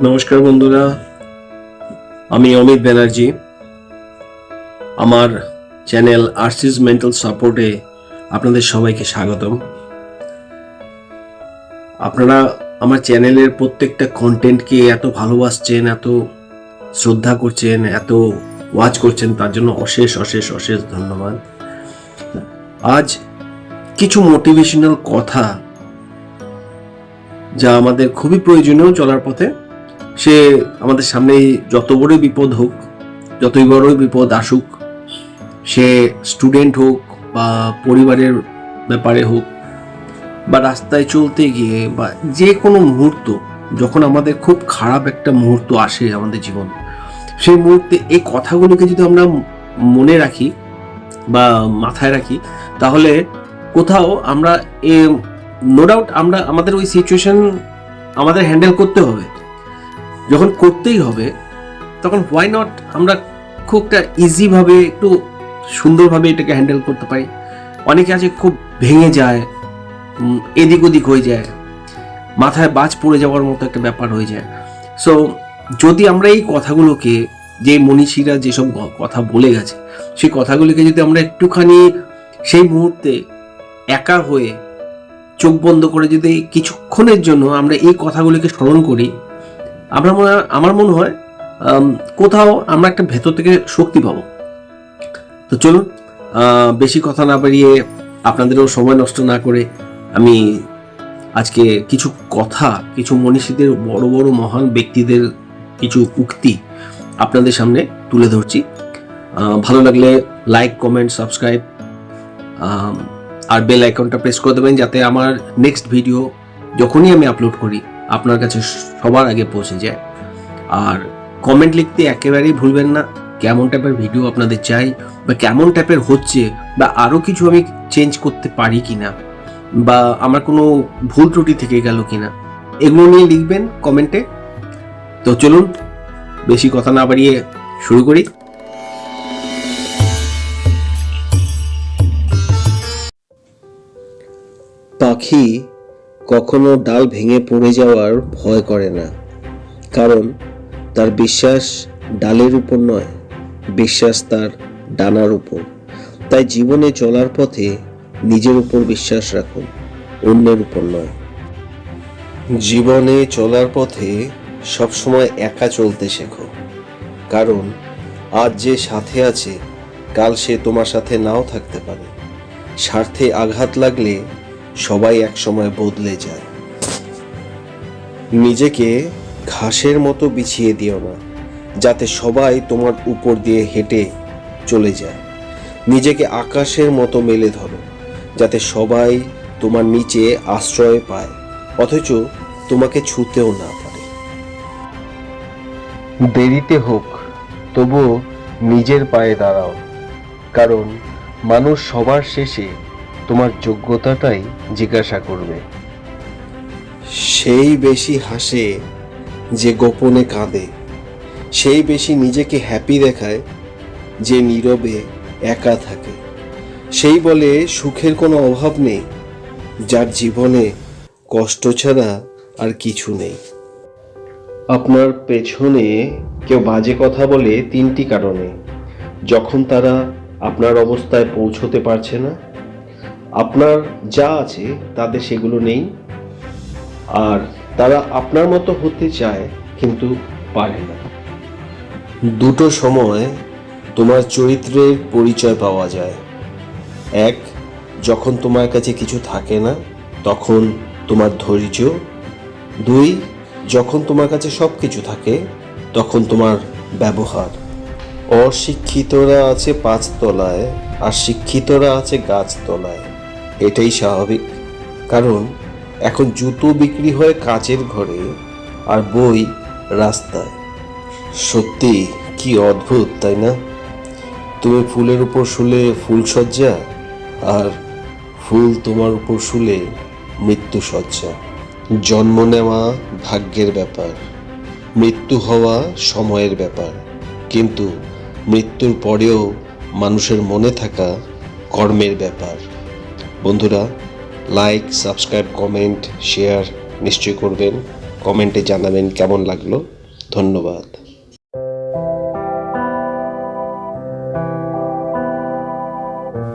নমস্কার বন্ধুরা, আমি অমিত ব্যানার্জি। আমার চ্যানেল আরসিস মেন্টাল সাপোর্টে আপনাদের সবাইকে স্বাগতম। আপনারা আমার চ্যানেলের প্রত্যেকটা কন্টেন্টকে এত ভালোবাসছেন, এত শ্রদ্ধা করছেন, এত ওয়াচ করছেন, তার জন্য অশেষ অশেষ অশেষ ধন্যবাদ। আজ কিছু মোটিভেশনাল কথা যা আমাদের খুবই প্রয়োজনীয় চলার পথে। সে আমাদের সামনে যত বড় বিপদ হোক, যতই বড় বিপদ আসুক, সে স্টুডেন্ট হোক বা পরিবারের ব্যাপারে হোক বা রাস্তায় চলতে গিয়ে বা যে কোনো মুহূর্ত, যখন আমাদের খুব খারাপ একটা মুহূর্ত আসে আমাদের জীবন, সেই মুহূর্তে এই কথাগুলোকে যদি আমরা মনে রাখি বা মাথায় রাখি, তাহলে কোথাও আমরা নো ডাউট আমরা আমাদের ওই সিচুয়েশন আমাদের হ্যান্ডেল করতে হবে। যখন করতেই হবে তখন হোয়াই নট আমরা খুব একটা ইজিভাবে, একটু সুন্দরভাবে এটাকে হ্যান্ডেল করতে পারি। অনেকে আছে খুব ভেঙে যায়, এদিক ওদিক হয়ে যায়, মাথায় বাজ পড়ে যাওয়ার মতো একটা ব্যাপার হয়ে যায়। সো যদি আমরা এই কথাগুলোকে, যে মনীষীরা যেসব কথা বলে গেছে, সেই কথাগুলোকে যদি আমরা একটুখানি সেই মুহূর্তে একা হয়ে চোখ বন্ধ করে যদি কিছুক্ষণের জন্য আমরা এই কথাগুলোকে স্মরণ করি, আমার মনে হয় কোথাও আমরা একটা ভেতর থেকে শক্তি পাবো। তো চলুন, বেশি কথা না বাড়িয়ে, আপনাদেরও সময় নষ্ট না করে, আমি আজকে কিছু কথা, কিছু মনীষীদের, বড় বড় মহান ব্যক্তিদের কিছু উক্তি আপনাদের সামনে তুলে ধরছি। ভালো লাগলে লাইক, কমেন্ট, সাবস্ক্রাইব আর বেল আইকনটা প্রেস করে দেবেন, যাতে আমার নেক্সট ভিডিও যখনই আমি আপলোড করি আপনার কাছে সবার আগে পৌঁছে যায়। আর কমেন্ট লিখতে একেবারেই ভুলবেন না, কেমন টাইপের ভিডিও আপনাদের চাই বা কেমন টাইপের হচ্ছে, বা আরও কিছু আমি চেঞ্জ করতে পারি কিনা, বা আমার কোনো ভুল ত্রুটি থেকে গেল কিনা, এগুলো নিয়ে লিখবেন কমেন্টে। তো চলুন, বেশি কথা না বাড়িয়ে শুরু করি। পাখি কখনো ডাল ভেঙে পড়ে যাওয়ার ভয় করে না, কারণ তার বিশ্বাস ডালের উপর নয়, বিশ্বাস তার ডানার উপর। তাই জীবনে চলার পথে নিজের উপর বিশ্বাস রাখুন, অন্যের উপর নয়। জীবনে চলার পথে সবসময় একা চলতে শেখো, কারণ আজ যে সাথে আছে কাল সে তোমার সাথে নাও থাকতে পারে। স্বার্থে আঘাত লাগলে সবাই একসময় বদলে যায়। নিজেকে ঘাসের মতো বিছিয়ে দিও না, যাতে সবাই তোমার উপর দিয়ে হেঁটে চলে যায়। নিজেকে আকাশের মতো মেলে ধরো, যাতে সবাই তোমার নিচে আশ্রয় পায়, অথচ তোমাকে ছুঁতেও না পারে। দেরিতে হোক তবুও নিজের পায়ে দাঁড়াও, কারণ মানুষ সবার শেষে তোমার যোগ্যতাটাই জিজ্ঞাসা করবে। সেই বেশি হাসে যে গোপনে কাঁদে, সেই বেশি নিজেকে হ্যাপি দেখায় যে নীরবে একা থাকে। সেই বলে সুখের কোনো অভাব নেই, যার জীবনে কষ্ট ছাড়া আর কিছু নেই। আপনার পেছনে কেউ বাজে কথা বলে তিনটি কারণে: যখন তারা আপনার অবস্থায় পৌঁছতে পারছে না, আপনার যা আছে তাদের সেগুলো নেই, আর তারা আপনার মতো হতে চায় কিন্তু পারে না। দুটো সময় তোমার চরিত্রের পরিচয় পাওয়া যায়। এক, যখন তোমার কাছে কিছু থাকে না, তখন তোমার ধৈর্য। দুই, যখন তোমার কাছে সব কিছু থাকে, তখন তোমার ব্যবহার। অশিক্ষিতরা আছে 5 তলায় আর শিক্ষিতরা আছে গাছতলায়। এটাই স্বাভাবিক, কারণ এখন জুতো বিক্রি হয় কাচের ঘরে আর বই রাস্তায়। সত্যি কি অদ্ভুত, তাই না? তুমি ফুলের উপর শুলে ফুলসজ্জা, আর ফুল তোমার উপর শুলে মৃত্যুসজ্জা। জন্ম নেওয়া ভাগ্যের ব্যাপার, মৃত্যু হওয়া সময়ের ব্যাপার, কিন্তু মৃত্যুর পরেও মানুষের মনে থাকা কর্মের ব্যাপার। বন্ধুরা, লাইক, সাবস্ক্রাইব, কমেন্ট, শেয়ার নিশ্চয় করবেন। কমেন্টে জানাবেন কেমন লাগলো। ধন্যবাদ।